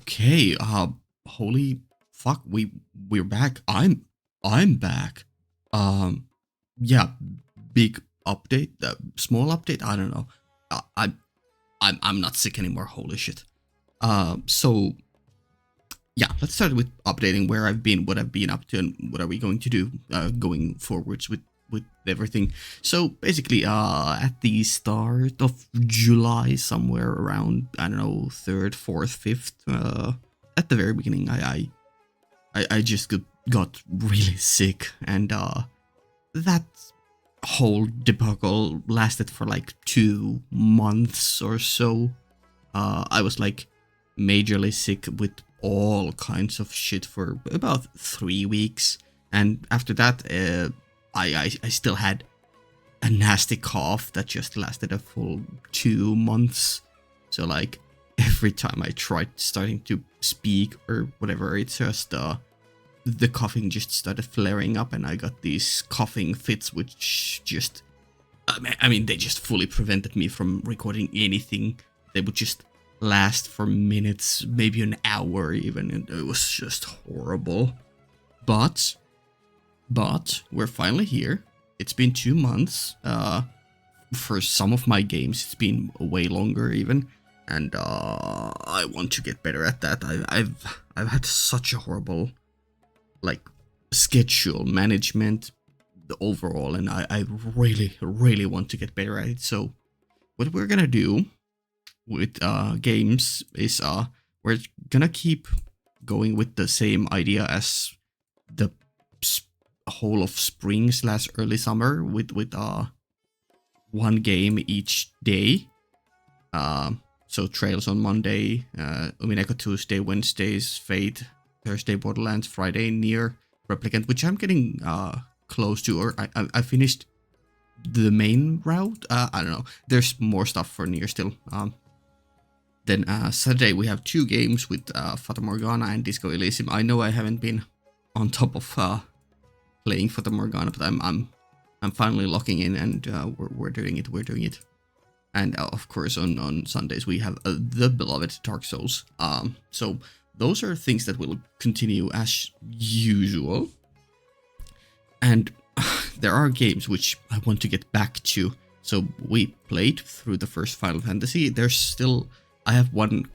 Okay, holy fuck, we're back. I'm back. Um, yeah, big update, small update. I don't know. Uh, I I'm not sick anymore. Holy shit. So yeah, let's start with updating where I've been, what I've been up to, and what are we going to do going forwards with everything. So basically, at the start of July, somewhere around I don't know, third, fourth, fifth, at the very beginning, I just got really sick, and that whole debacle lasted for like 2 months or so. I was like majorly sick with all kinds of shit for about 3 weeks, and after that, I still had a nasty cough that just lasted a full 2 months. So like every time I tried starting to speak or whatever, it's just the coughing just started flaring up, and I got these coughing fits, which just I mean they just fully prevented me from recording anything. They would just last for minutes, maybe an hour even, and it was just horrible. But we're finally here. It's been 2 months. For some of my games, it's been way longer even, and I want to get better at that. I've had such a horrible like schedule management overall, and I really want to get better at it. So what we're gonna do with games is we're gonna keep going with the same idea as the whole of spring slash early summer with one game each day. So Trails on Monday, Umineko Tuesday, Wednesdays, Fate, Thursday Borderlands, Friday Near Replicant, which I'm getting close to, or I finished the main route. I don't know. There's more stuff for Near still. Then Saturday we have 2 games with Fata Morgana and Disco Elysium. I know I haven't been on top of playing Fata Morgana, but I'm finally locking in, and we're doing it. We're doing it. And of course on Sundays we have the beloved Dark Souls. So those are things that will continue as usual. And there are games which I want to get back to. So we played through the first Final Fantasy. There's still, I have one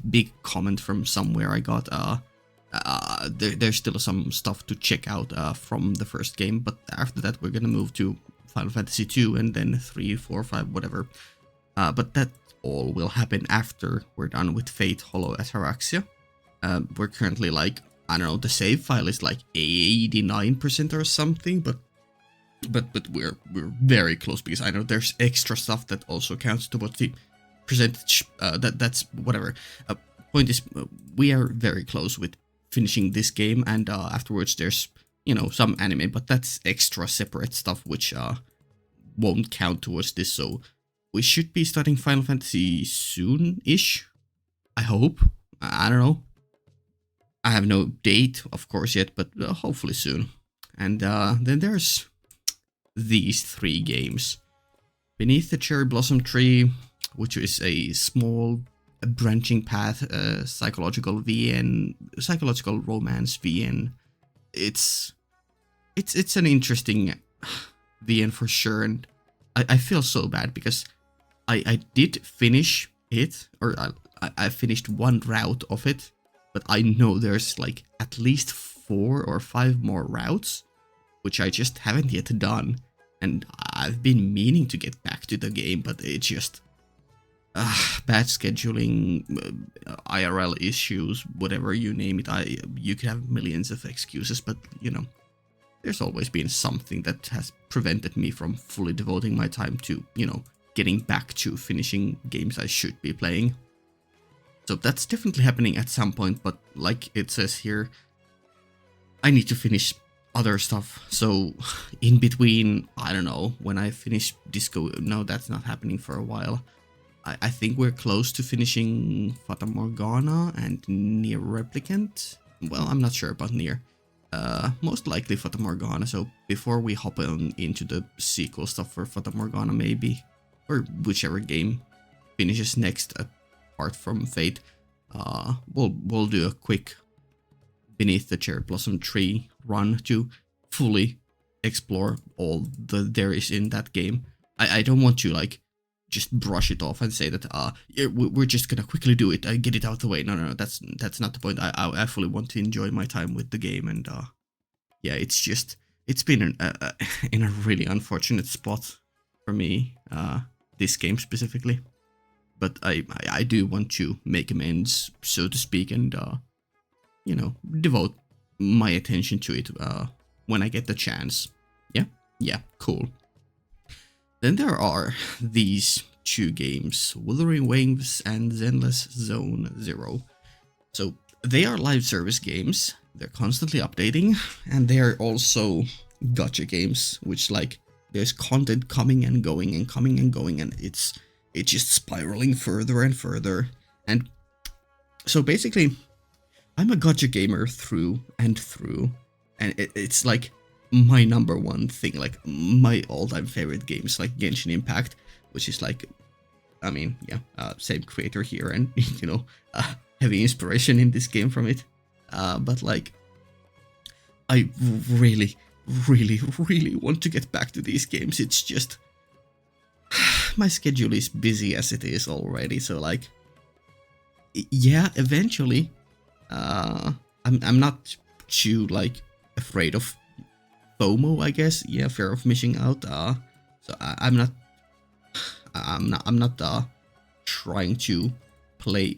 big comment from somewhere I got. There's still some stuff to check out from the first game, but after that we're gonna move to Final Fantasy 2 and then 3, 4, 5, whatever. But that all will happen after we're done with Fate Hollow Ataraxia. We're currently like, I don't know, the save file is like 89% or something, but we're very close, because I know there's extra stuff that also counts towards the percentage. That's whatever. Point is, we are very close with finishing this game, and afterwards there's, you know, some anime, but that's extra separate stuff which won't count towards this. So we should be starting Final Fantasy soon-ish, I hope. I don't know. I have no date, of course, yet, but hopefully soon. And then there's these 3 games. Beneath the Cherry Blossom Tree, which is a small branching path, psychological romance VN. It's an interesting VN for sure, and I feel so bad because I did finish it, or I finished one route of it, but I know there's like at least 4 or 5 more routes, which I just haven't yet done, and I've been meaning to get back to the game, but it just bad scheduling, IRL issues, whatever you name it. You could have millions of excuses, but you know, there's always been something that has prevented me from fully devoting my time to, you know, getting back to finishing games I should be playing. So that's definitely happening at some point, but like it says here, I need to finish other stuff. So in between, I don't know, when I finish Disco, no, that's not happening for a while. I think we're close to finishing Fata Morgana and Nier Replicant. Well, I'm not sure about Nier. Most likely Fata Morgana, so before we hop on into the sequel stuff for Fata Morgana maybe, or whichever game finishes next apart from Fate, we'll do a quick beneath the cherry blossom tree run to fully explore all there is in that game. I don't want to like just brush it off and say that yeah, we're just gonna quickly do it and get it out of the way. No, that's not the point. I fully want to enjoy my time with the game, and yeah, it's been in a really unfortunate spot for me, this game specifically. But I do want to make amends, so to speak, and you know, devote my attention to it when I get the chance. Yeah, cool. Then there are these two games, Wuthering Waves and Zenless Zone Zero. So they are live service games. They're constantly updating, and they are also gacha games, which like there's content coming and going and coming and going, and it's just spiraling further and further. And so basically, I'm a gacha gamer through and through, and it's like my number one thing, like my all-time favorite games, like Genshin Impact, which is like, I mean, yeah, same creator here, and you know, heavy inspiration in this game from it. But like, I really, really, really want to get back to these games. It's just my schedule is busy as it is already, so like, yeah, eventually, I'm not too like afraid of FOMO, I guess. Yeah, fear of missing out. So I'm not trying to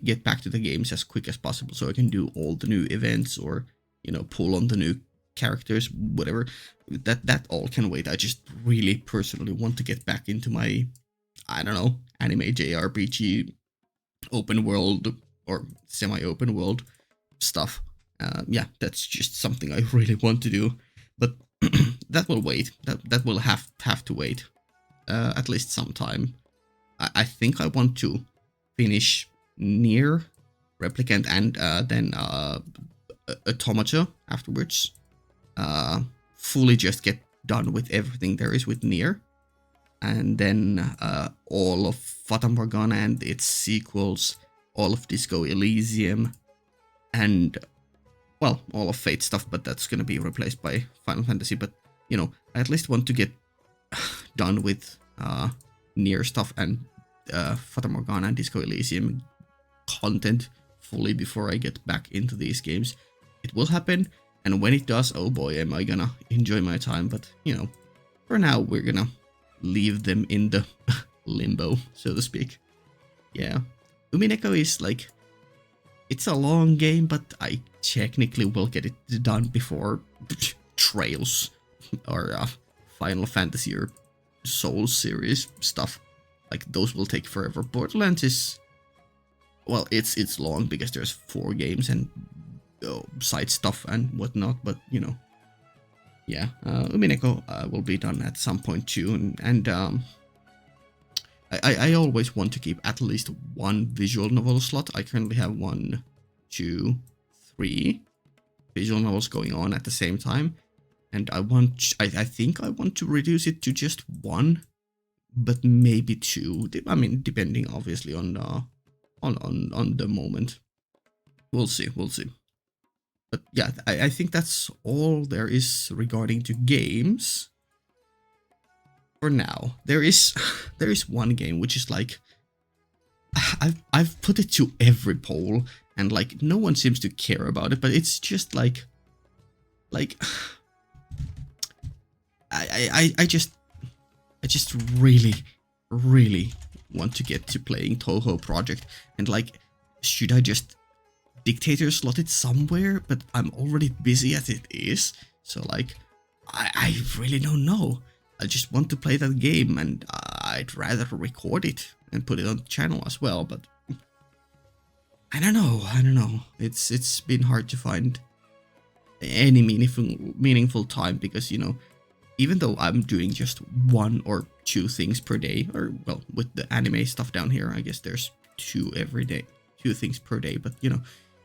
get back to the games as quick as possible, so I can do all the new events or, you know, pull on the new characters, whatever. That all can wait. I just really personally want to get back into my, I don't know, anime JRPG open world or semi-open world stuff. Yeah, that's just something I really want to do, but that will wait. That will have to wait at least some time. I think I want to finish Nier Replicant and then Automata afterwards. Fully just get done with everything there is with Nier, and then all of Fata Morgana and its sequels, all of Disco Elysium, and well, all of Fate stuff, but that's gonna be replaced by Final Fantasy. But you know, I at least want to get done with Nier stuff and Fata Morgana and Disco Elysium content fully before I get back into these games. It will happen, and when it does, oh boy, am I gonna enjoy my time. But you know, for now, we're gonna leave them in the limbo, so to speak. Yeah, Umineko is like, it's a long game, but I technically will get it done before Trails or Final Fantasy or Soul series stuff. Like, those will take forever. Borderlands is, well, it's long because there's 4 games and side stuff and whatnot, but you know, yeah, Umineko will be done at some point too, and I always want to keep at least one visual novel slot. I currently have 1, 2, 3 visual novels going on at the same time, and I think I want to reduce it to just 1, but maybe 2. I mean, depending obviously on the moment. We'll see. But yeah, I think that's all there is regarding to games. For now, there is one game which is like, I've put it to every poll and like no one seems to care about it, but it's just like I just really want to get to playing Toho Project, and like, should I just Dictator slot it somewhere? But I'm already busy as it is, so like, I really don't know. I just want to play that game, and I'd rather record it and put it on the channel as well, but I don't know. It's been hard to find any meaningful time, because, you know, even though I'm doing just 1 or 2 things per day, or well, with the anime stuff down here, I guess there's 2 every day, 2 things per day, but you know,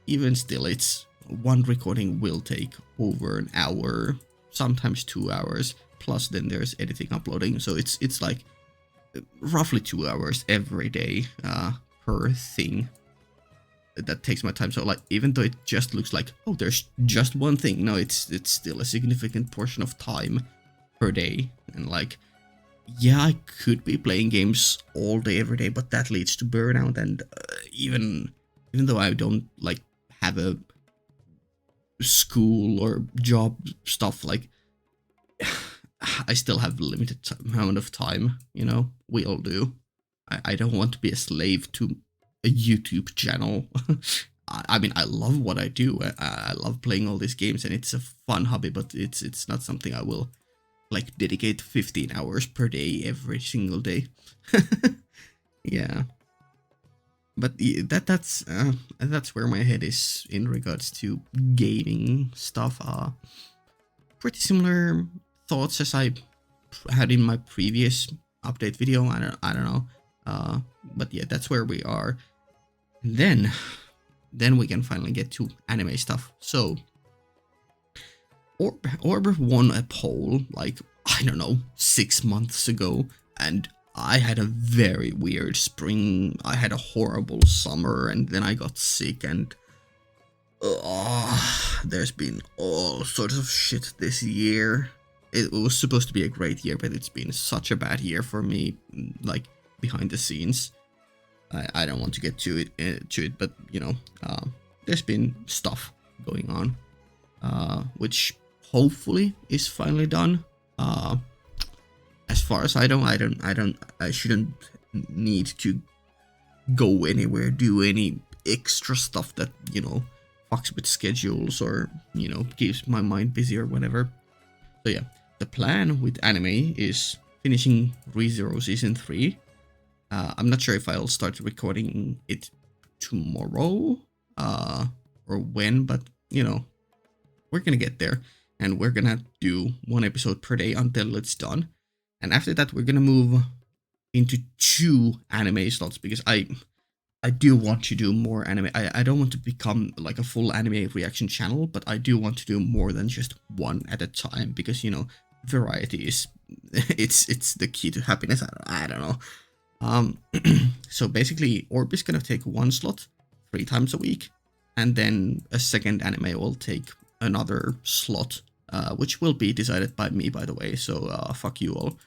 even still, it's 1 recording will take over an hour, sometimes 2 hours, plus then there's editing, uploading, so it's like roughly 2 hours every day per thing. that takes my time. So like, even though it just looks like, oh, there's just one thing, no, it's still a significant portion of time per day. And like, yeah, I could be playing games all day every day, but that leads to burnout. And even though I don't like have a school or job stuff, like I still have limited amount of time, you know. We all do. I don't want to be a slave to a YouTube channel. I mean, I love what I do. I love playing all these games, and it's a fun hobby, but it's not something I will like dedicate 15 hours per day every single day. Yeah, but that's where my head is in regards to gaming stuff. Pretty similar thoughts as I had in my previous update video. I don't know. But yeah, that's where we are. And then we can finally get to anime stuff. So Orb won a poll like, I don't know, 6 months ago, and I had a very weird spring. I had a horrible summer, and then I got sick, and there's been all sorts of shit this year. It was supposed to be a great year, but it's been such a bad year for me, like behind the scenes. I don't want to get to it, but you know, there's been stuff going on, which hopefully is finally done. As far as I shouldn't need to go anywhere, do any extra stuff that, you know, fucks with schedules or, you know, keeps my mind busy or whatever. So yeah, the plan with anime is finishing ReZero Season 3. I'm not sure if I'll start recording it tomorrow or when, but, you know, we're gonna get there. And we're gonna do 1 episode per day until it's done. And after that, we're gonna move into 2 anime slots, because I do want to do more anime. I don't want to become like a full anime reaction channel, but I do want to do more than just one at a time, because, you know, variety is it's the key to happiness. I don't know. So basically, Orb is gonna take 1 slot 3 times a week, and then a second anime will take another slot, which will be decided by me, by the way. So fuck you all.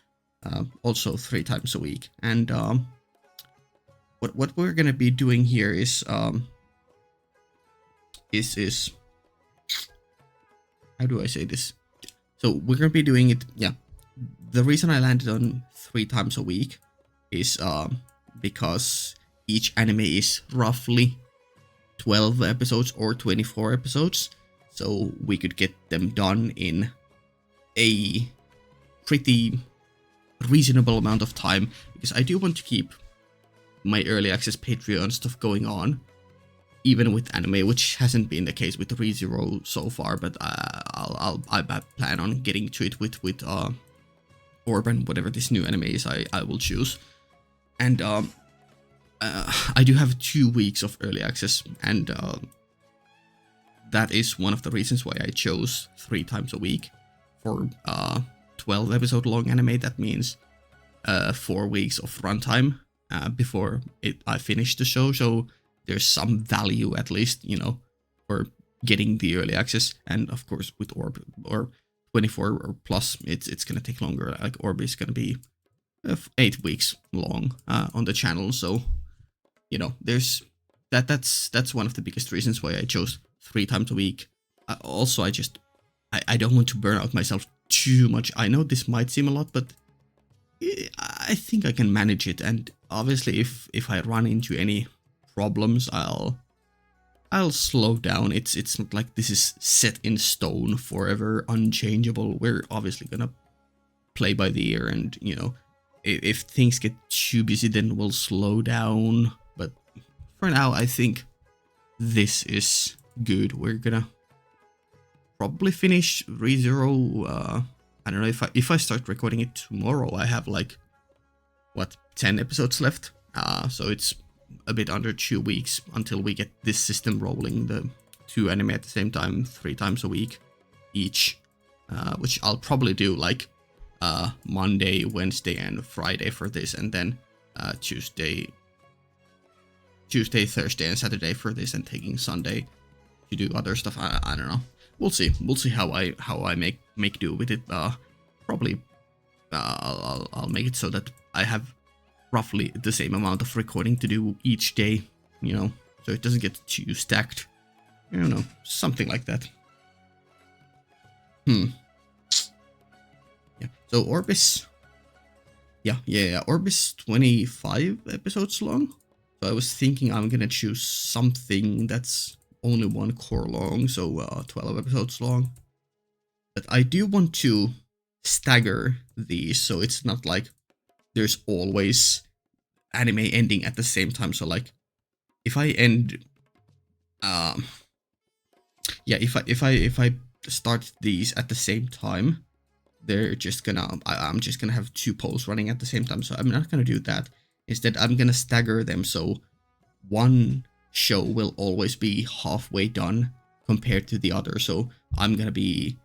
Also 3 times a week. And what we're gonna be doing here is how do I say this? So we're gonna be doing it. Yeah, the reason I landed on 3 times a week is because each anime is roughly 12 episodes or 24 episodes, so we could get them done in a pretty reasonable amount of time, because I do want to keep my early access Patreon stuff going on, even with anime, which hasn't been the case with ReZero so far, but I plan on getting to it with Orb and whatever this new anime is I will choose. And I do have 2 weeks of early access, and that is one of the reasons why I chose 3 times a week for 12 episode long anime. That means 4 weeks of runtime before I finish the show, so there's some value, at least, you know, for getting the early access. And of course with Orb or 24 or plus, it's gonna take longer. Like Orb is gonna be 8 weeks long on the channel, so you know, there's that's one of the biggest reasons why I chose 3 times a week. Also, I don't want to burn out myself too much. I know this might seem a lot, but I think I can manage it. And obviously, if I run into any problems, I'll slow down. It's not like this is set in stone forever, unchangeable. We're obviously gonna play by the ear, and you know, if things get too busy, then we'll slow down. But for now, I think this is good. We're gonna probably finish ReZero. I don't know, if I start recording it tomorrow, I have like, what, 10 episodes left. So it's a bit under 2 weeks until we get this system rolling, the 2 anime at the same time, 3 times a week each, which I'll probably do like Monday, Wednesday, and Friday for this, and then Tuesday, Tuesday, Thursday, and Saturday for this, and taking Sunday to do other stuff. I don't know. We'll see. We'll see how I make do with it. Probably I'll make it so that I have roughly the same amount of recording to do each day. You know, so it doesn't get too stacked. I don't know, something like that. Yeah. So Orbis. Yeah. Orbis 25 episodes long. So I was thinking I'm gonna choose something that's only 1 core long, so 12 episodes long. But I do want to stagger these, so it's not like there's always anime ending at the same time. So like, if I end, if I start these at the same time, they're just gonna, I'm just gonna have 2 polls running at the same time. So I'm not gonna do that. Instead, I'm gonna stagger them, so one show will always be halfway done compared to the other. So I'm gonna be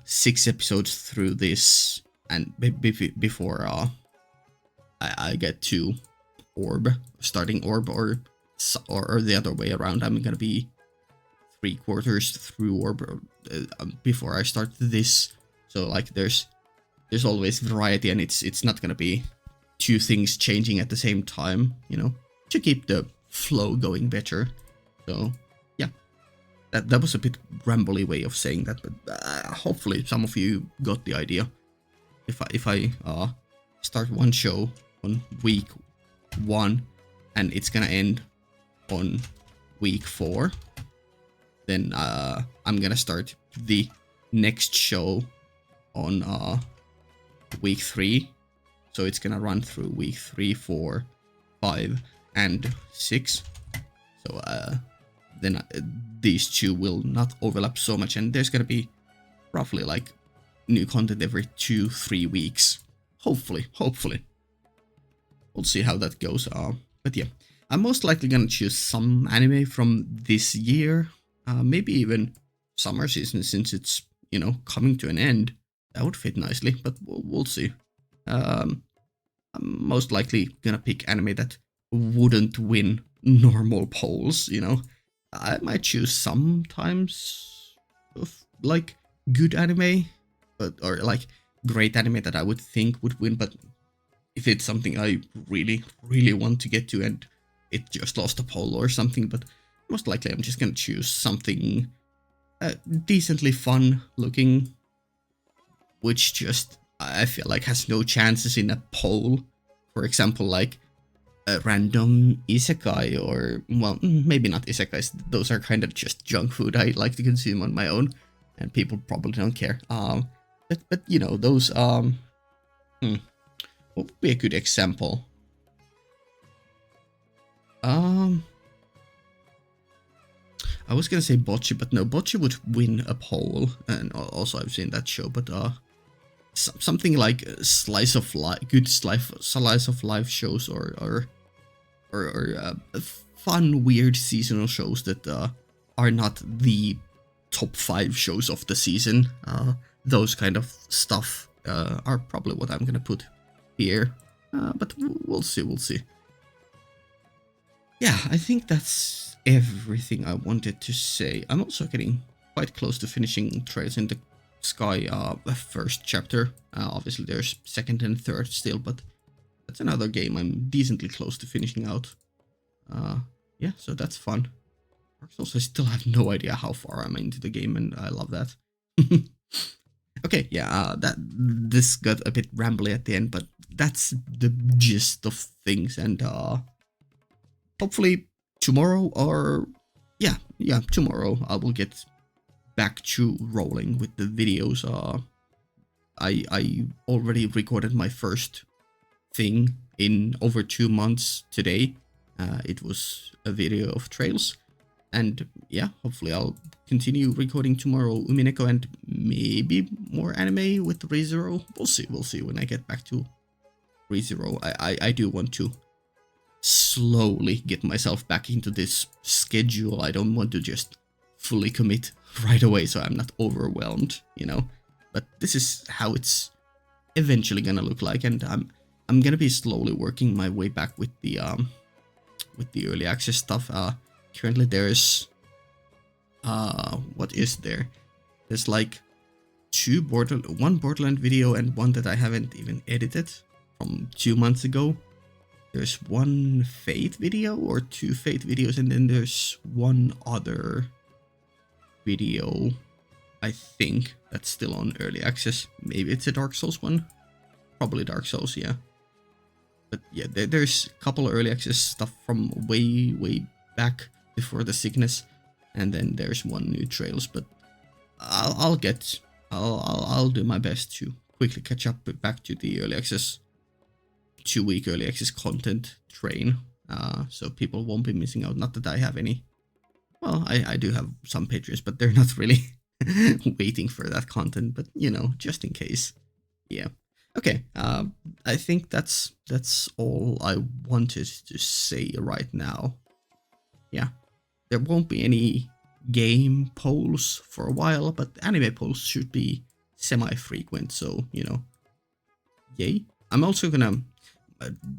6 episodes through this, and before I get to starting Orb, or the other way around. I'm gonna be 3/4 through Orb before I start this. So like, there's always variety, and it's not gonna be 2 things changing at the same time, you know, to keep the flow going better. So yeah, that was a bit rambly way of saying that, but hopefully some of you got the idea. If I start one show on week 1 and it's gonna end on week 4, then I'm gonna start the next show on week 3. So it's gonna run through week 3, 4, 5, and 6. So then these 2 will not overlap so much, and there's gonna be roughly like new content every 2-3 weeks. Hopefully. We'll see how that goes. But yeah, I'm most likely gonna choose some anime from this year. Maybe even summer season, since it's, you know, coming to an end. That would fit nicely, but we'll see. I'm most likely gonna pick anime that wouldn't win normal polls, you know. I might choose sometimes of like good anime, or like great anime that I would think would win, but if it's something I really want to get to and it just lost a poll or something, but most likely I'm just gonna choose something decently fun looking, which just, I feel like, has no chances in a poll. For example, like a random isekai, or, well, maybe not isekais. Those are kind of just junk food I like to consume on my own, and people probably don't care. But you know, those, what would be a good example? I was gonna say Bocce, but no, Bocce would win a poll, and also I've seen that show, but something like slice of life, good slice of life shows, or fun, weird seasonal shows that are not the top 5 shows of the season. Those kind of stuff are probably what I'm gonna put here. But we'll see. Yeah, I think that's everything I wanted to say. I'm also getting quite close to finishing Trails in the Sky, first chapter. Obviously there's 2nd and 3rd still, but that's another game I'm decently close to finishing out. Yeah, so that's fun. Also, I still have no idea how far I'm into the game, and I love that. Okay, yeah, this got a bit rambly at the end, but that's the gist of things, and hopefully tomorrow, or yeah, tomorrow I will get back to rolling with the videos. I already recorded my first thing in over 2 months today. It was a video of Trails, and yeah, hopefully I'll continue recording tomorrow Umineko and maybe more anime with ReZero. We'll see when I get back to ReZero. I do want to slowly get myself back into this schedule. I don't want to just fully commit right away, so I'm not overwhelmed, you know. But this is how it's eventually gonna look like, and I'm gonna be slowly working my way back with the with the early access stuff. Currently there's what is there? There's like one Borderland video and one that I haven't even edited from 2 months ago. There's one Fate video or 2 Fate videos, and then there's one other video, I think, that's still on early access. Maybe it's a Dark Souls one. Probably Dark Souls, yeah. But yeah, there's a couple of early access stuff from way back before the sickness, and then there's one new Trails. But I'll do my best to quickly catch up back to the early access 2-week early access content train, so people won't be missing out. Not that I have any. Well, I do have some patrons, but they're not really waiting for that content. But you know, just in case. Yeah. Okay. I think that's all I wanted to say right now. Yeah. There won't be any game polls for a while, but anime polls should be semi-frequent. So you know, yay. I'm also gonna.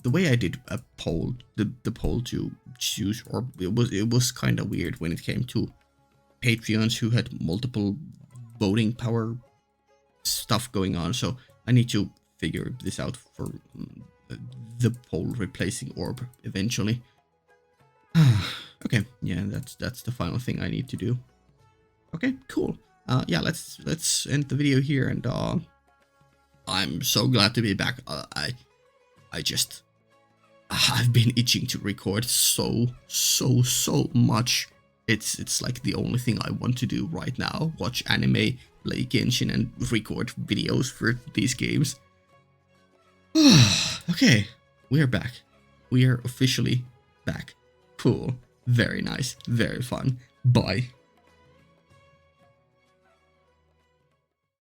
The way I did a poll, the poll to choose, or it was kind of weird when it came to Patreons who had multiple voting power stuff going on. So I need to figure this out for the poll replacing orb eventually. Okay, yeah, that's the final thing I need to do. Okay, cool. Yeah, let's end the video here, and I'm so glad to be back. I've been itching to record so much. It's like the only thing I want to do right now. Watch anime, play Genshin, and record videos for these games. Okay, we're back. We are officially back. Cool. Very nice. Very fun. Bye.